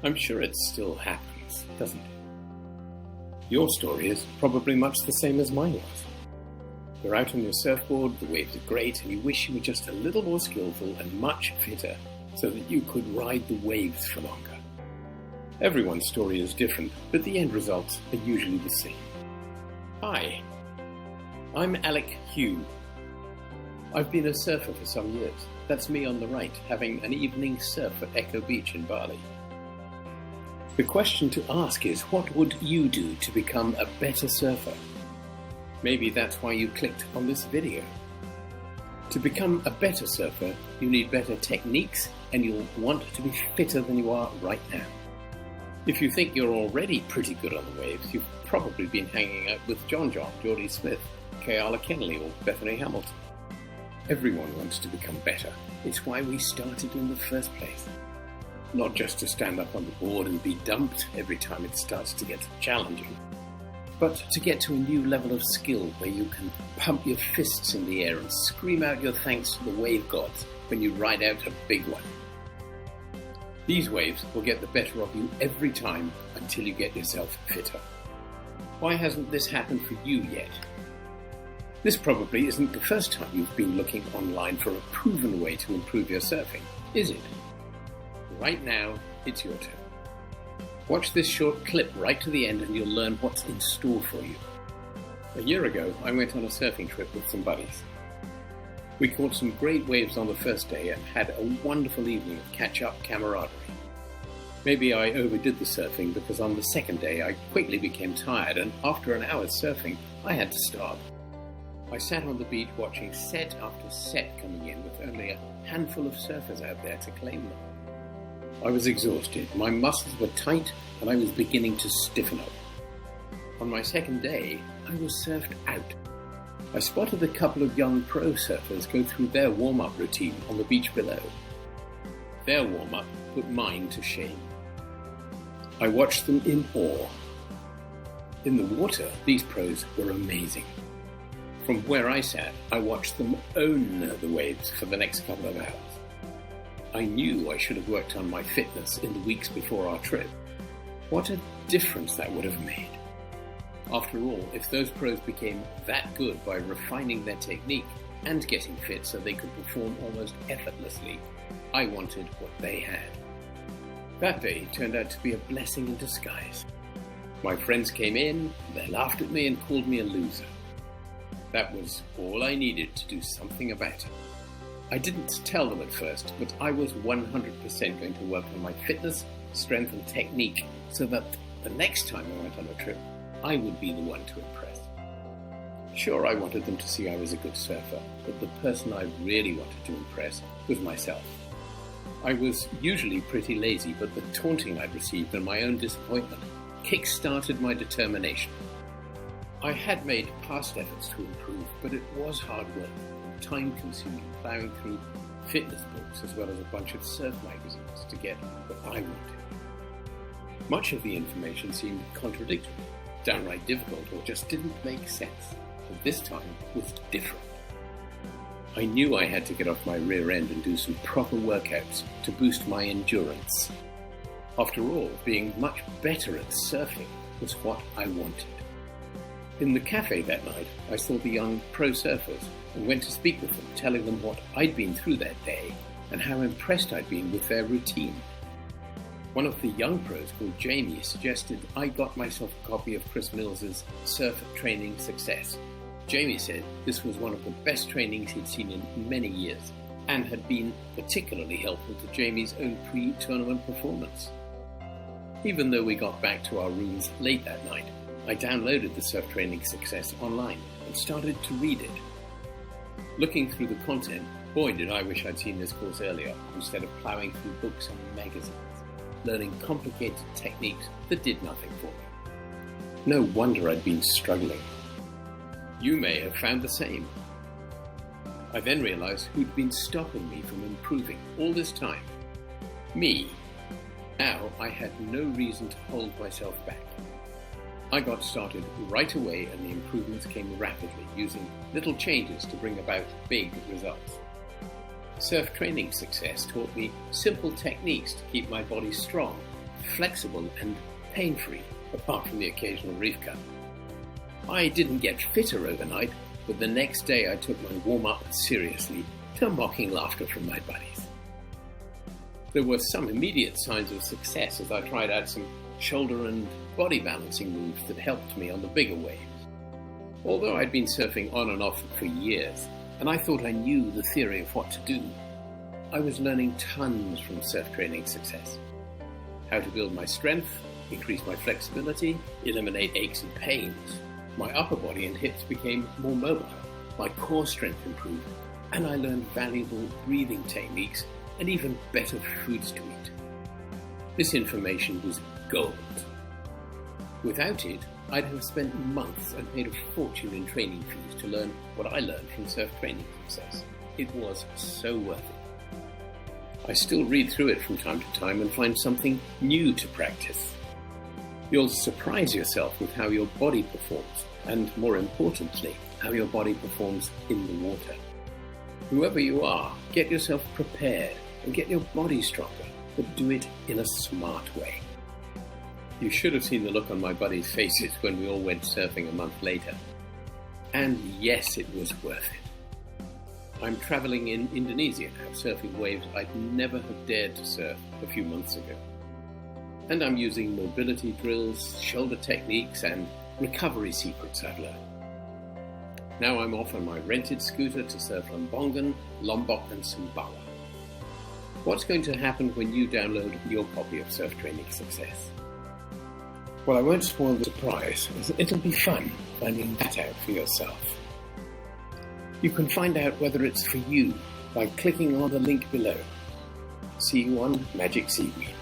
I'm sure it still happens, doesn't it? Your story is probably much the same as mine was. You're out on your surfboard, the waves are great, and you wish you were just a little more skillful and much fitter so that you could ride the waves for longer. Everyone's story is different, but the end results are usually the same. Hi, I'm Alec Hugh. I've been a surfer for some years. That's me on the right, having an evening surf at Echo Beach in Bali. The question to ask is, what would you do to become a better surfer? Maybe that's why you clicked on this video. To become a better surfer, you need better techniques and you'll want to be fitter than you are right now. If you think you're already pretty good on the waves, you've probably been hanging out with Jordy Smith Keala Kennelly or Bethany Hamilton. Everyone wants to become better. It's why we started in the first place. Not just to stand up on the board and be dumped every time it starts to get challenging, but to get to a new level of skill where you can pump your fists in the air and scream out your thanks to the wave gods when you ride out a big one. These waves will get the better of you every time until you get yourself fitter. Why hasn't this happened for you yet? This probably isn't the first time you've been looking online for a proven way to improve your surfing, is it? Right now, it's your turn. Watch this short clip right to the end and you'll learn what's in store for you. A year ago, I went on a surfing trip with some buddies. We caught some great waves on the first day and had a wonderful evening of catch-up camaraderie. Maybe I overdid the surfing because on the second day I quickly became tired and after an hour's surfing, I had to stop. I sat on the beach watching set after set coming in with only a handful of surfers out there to claim them. I was exhausted, my muscles were tight and I was beginning to stiffen up. On my second day, I was surfed out. I spotted a couple of young pro surfers go through their warm-up routine on the beach below. Their warm-up put mine to shame. I watched them in awe. In the water, these pros were amazing. From where I sat, I watched them own the waves for the next couple of hours. I knew I should have worked on my fitness in the weeks before our trip. What a difference that would have made. After all, if those pros became that good by refining their technique and getting fit so they could perform almost effortlessly, I wanted what they had. That day turned out to be a blessing in disguise. My friends came in, they laughed at me and called me a loser. That was all I needed to do something about it. I didn't tell them at first, but I was 100% going to work on my fitness, strength and technique so that the next time I went on a trip, I would be the one to impress. Sure, I wanted them to see I was a good surfer, but the person I really wanted to impress was myself. I was usually pretty lazy, but the taunting I'd received and my own disappointment kick-started my determination. I had made past efforts to improve, but it was hard work, time-consuming, plowing through fitness books as well as a bunch of surf magazines to get what I wanted. Much of the information seemed contradictory, downright difficult, or just didn't make sense. But this time was different. I knew I had to get off my rear end and do some proper workouts to boost my endurance. After all, being much better at surfing was what I wanted. In the cafe that night, I saw the young pro surfers and went to speak with them, telling them what I'd been through that day and how impressed I'd been with their routine. One of the young pros, called Jamie, suggested I got myself a copy of Chris Mills's Surf Training Success. Jamie said this was one of the best trainings he'd seen in many years and had been particularly helpful to Jamie's own pre-tournament performance. Even though we got back to our rooms late that night, I downloaded the Surf Training Success online and started to read it. Looking through the content, boy did I wish I'd seen this course earlier instead of ploughing through books and magazines, learning complicated techniques that did nothing for me. No wonder I'd been struggling. You may have found the same. I then realized who'd been stopping me from improving all this time. Me. Now I had no reason to hold myself back. I got started right away and the improvements came rapidly, using little changes to bring about big results. Surf Training Success taught me simple techniques to keep my body strong, flexible and pain-free, apart from the occasional reef cut. I didn't get fitter overnight, but the next day I took my warm-up seriously, to mocking laughter from my buddies. There were some immediate signs of success as I tried out some shoulder and body balancing moves that helped me on the bigger waves. Although I'd been surfing on and off for years, and I thought I knew the theory of what to do, I was learning tons from surf training success. How to build my strength, increase my flexibility, eliminate aches and pains. My upper body and hips became more mobile, my core strength improved, and I learned valuable breathing techniques and even better foods to eat. This information was gold. Without it, I'd have spent months and paid a fortune in training fees to learn what I learned from surf training success. It was so worth it. I still read through it from time to time and find something new to practice. You'll surprise yourself with how your body performs, and more importantly, how your body performs in the water. Whoever you are, get yourself prepared and get your body stronger, but do it in a smart way. You should have seen the look on my buddies' faces when we all went surfing a month later. And yes, it was worth it. I'm traveling in Indonesia now, surfing waves I'd never have dared to surf a few months ago. And I'm using mobility drills, shoulder techniques, and recovery secrets I've learned. Now I'm off on my rented scooter to surf Lombongan, Lombok, and Sumbawa. What's going to happen when you download your copy of Surf Training Success? Well, I won't spoil the surprise, as it'll be fun finding that out for yourself. You can find out whether it's for you by clicking on the link below. See you on Magic Seaweed.